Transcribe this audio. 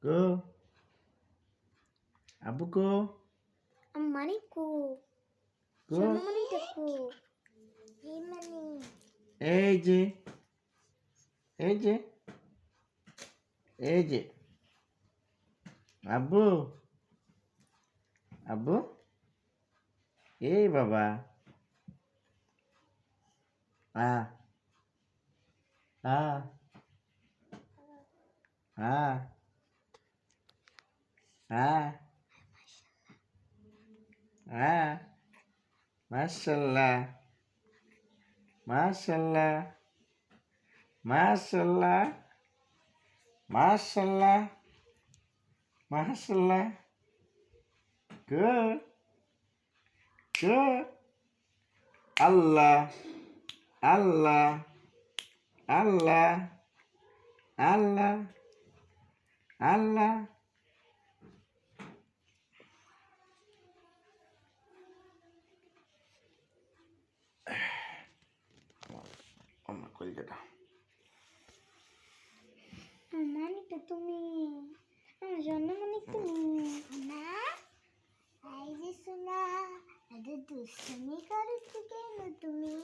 Go. Abu go. Maniku. Go. Maniku. Hey mani. এই যে এই যে এই যে আব্বু আব্বু এই বাবা আ আ আ আ আ মাশাআল্লাহ মাশাআল্লাহ মাশাআল্লাহ মাশাআল্লাহ মাশাআল্লাহ good good আল্লাহ আল্লাহ আল্লাহ আল্লাহ আল্লাহ আমার কলকাতা Manika তুমি আমার জন্য মানিক তুমি না এই যে শোনা এত দুষ্টুমি করছো কেন তুমি